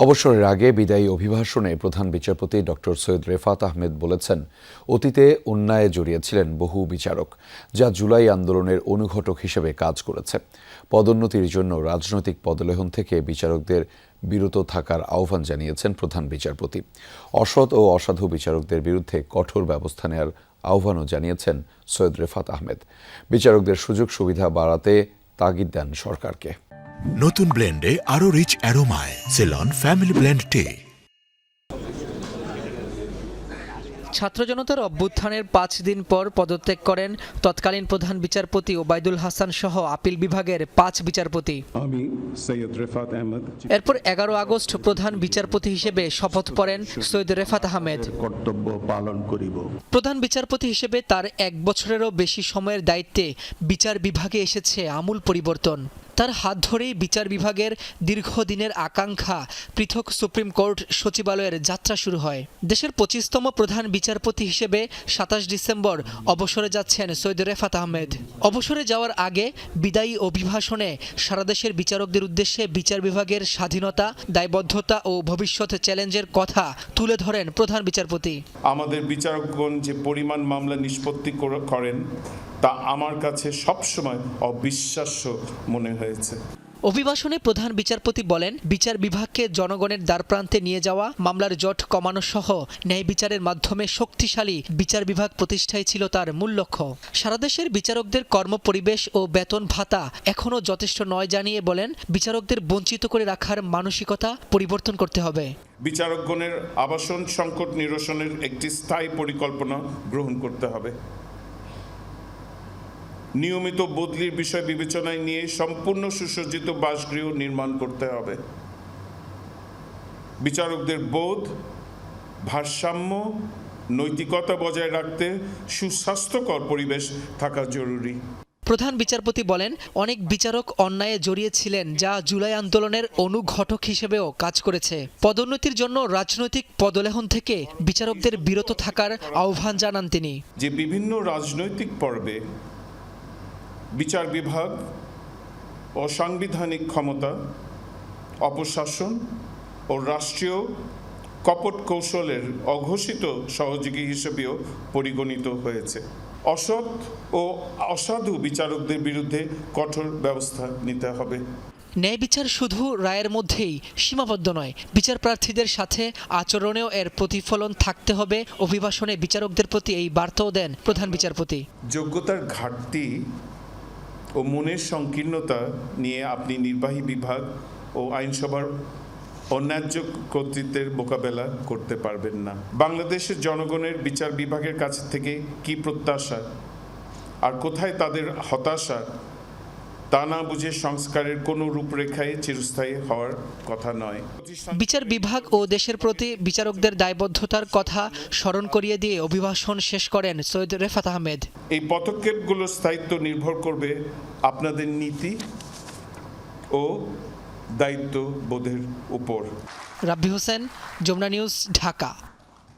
অবসরের আগে বিদায়ী অভিভাষণে প্রধান বিচারপতি ডক্টর সৈয়দ রেফাত আহমেদ বলেছেন, অতীতে অন্যায়ে জড়িয়েছিলেন বহু বিচারক, যা জুলাই আন্দোলনের অনুঘটক হিসেবে কাজ করেছে। পদোন্নতির জন্য রাজনৈতিক পদলেহন থেকে বিচারকদের বিরত থাকার আহ্বান জানিয়েছেন প্রধান বিচারপতি। অসৎ ও অসাধু বিচারকদের বিরুদ্ধে কঠোর ব্যবস্থা নেওয়ার আহ্বানও জানিয়েছেন সৈয়দ রেফাত আহমেদ। বিচারকদের সুযোগ সুবিধা বাড়াতে তাগিদ দেন সরকারকে। নতুন ব্লেন্ডে আরো রিচ অ্যারোমায় সেলন ফ্যামিলি ব্লেন্ড টে। ছাত্র জনতার অভ্যুত্থানের ৫ দিন পর পদত্যাগ করেন তৎকালীন প্রধান বিচারপতি ওবায়দুল হাসান সহ আপিল বিভাগের ৫ বিচারপতি। আমি সৈয়দ রেফাত আহমেদ। এরপর ১১ আগস্ট প্রধান বিচারপতি হিসেবে শপথ পড়েন সৈয়দ রেফাত আহমেদ। কর্তব্য পালন করিব। প্রধান বিচারপতি হিসেবে তার ১ বছরেরও বেশি সময়ের দায়িত্বে বিচার বিভাগে এসেছে আমূল পরিবর্তন। তার হাত ধরেই বিচার বিভাগের দীর্ঘদিনের আকাঙ্ক্ষা পৃথক সুপ্রিম কোর্ট সচিবালয়ের যাত্রা শুরু হয়। দেশের ২৫তম প্রধান বিচারপতি হিসেবে ২৭ ডিসেম্বর অবসরে যাচ্ছেন সৈয়দ রেফাত আহমেদ। অবসরে যাওয়ার আগে বিদায়ী অভিভাষণে সারা দেশের বিচারকদের উদ্দেশ্যে বিচার বিভাগের স্বাধীনতা, দায়বদ্ধতা ও ভবিষ্যৎ চ্যালেঞ্জের কথা তুলে ধরেন প্রধান বিচারপতি। আমাদের বিচারকগণ যে পরিমাণ মামলা নিষ্পত্তি করেন তা আমার কাছে সবসময় অবিশ্বাস্য মনে হয়েছে। অভিভাষণে প্রধান বিচারপতি বলেন, বিচার বিভাগকে জনগণের দ্বারপ্রান্তে নিয়ে যাওয়া, মামলার জট কমানো সহ ন্যায় বিচারের মাধ্যমে শক্তিশালী বিচার বিভাগ প্রতিষ্ঠাই ছিল তার মূল লক্ষ্য। সারা দেশের বিচারকদের কর্মপরিবেশ ও বেতন ভাতা এখনও যথেষ্ট নয় জানিয়ে বলেন, বিচারকদের বঞ্চিত করে রাখার মানসিকতা পরিবর্তন করতে হবে। বিচারকগণের আবাসন সংকট নিরসনের একটি স্থায়ী পরিকল্পনা গ্রহণ করতে হবে। নিয়মিত বদলির বিষয় বিবেচনায় নিয়ে সম্পূর্ণ সুসজ্জিত বাসগৃহ নির্মাণ করতে হবে। বিচারকদের বোধ, ভারসাম্য, নৈতিকতা বজায় রাখতে সুস্বাস্থ্যকর পরিবেশ থাকা জরুরি। প্রধান বিচারপতি বলেন, অনেক বিচারক অন্যায়ে জড়িয়েছিলেন, যা জুলাই আন্দোলনের অনুঘটক হিসেবেও কাজ করেছে। পদোন্নতির জন্য রাজনৈতিক পদলেহন থেকে বিচারকদের বিরত থাকার আহ্বান জানান তিনি। যে বিভিন্ন রাজনৈতিক পর্বে বিচার বিভাগ অসাংবিধানিক ক্ষমতা, অপশাসন ও রাষ্ট্রীয় কপট কৌশলের অঘোষিত সহযোগী হিসেবেও পরিগণিত হয়েছে। অসৎ ও অসাধু বিচারকদের বিরুদ্ধে কঠোর ব্যবস্থা নিতে হবে। ন্যায় বিচার শুধু রায়ের মধ্যেই সীমাবদ্ধ নয়, বিচার প্রার্থীদের সাথে আচরণেও এর প্রতিফলন থাকতে হবে। অভিভাষণে বিচারকদের প্রতি এই বার্তাও দেন প্রধান বিচারপতি। যোগ্যতার ঘাটতি ও মনের সংকীর্ণতা নিয়ে আপনি নির্বাহী বিভাগ ও আইনসভার অন্যায্য কর্তৃত্বের মোকাবেলা করতে পারবেন না। বাংলাদেশের জনগণের বিচার বিভাগের কাছ থেকে কি প্রত্যাশা আর কোথায় তাদের হতাশা তা না বুঝে সংস্কারের কোনো রূপরেখায় চিরস্থায়ী হওয়ার কথা নয়। বিচার বিভাগ ও দেশের প্রতি বিচারকদের দায়বদ্ধতার কথা স্মরণ করিয়ে দিয়ে অভিভাষণ শেষ করেন সৈয়দ রেফাত আহমেদ। এই পদক্ষেপগুলোর স্থায়িত্ব নির্ভর করবে আপনাদের নীতি ও দায়িত্ববোধের উপর। রাব্বি হোসেন, যমুনা নিউজ, ঢাকা।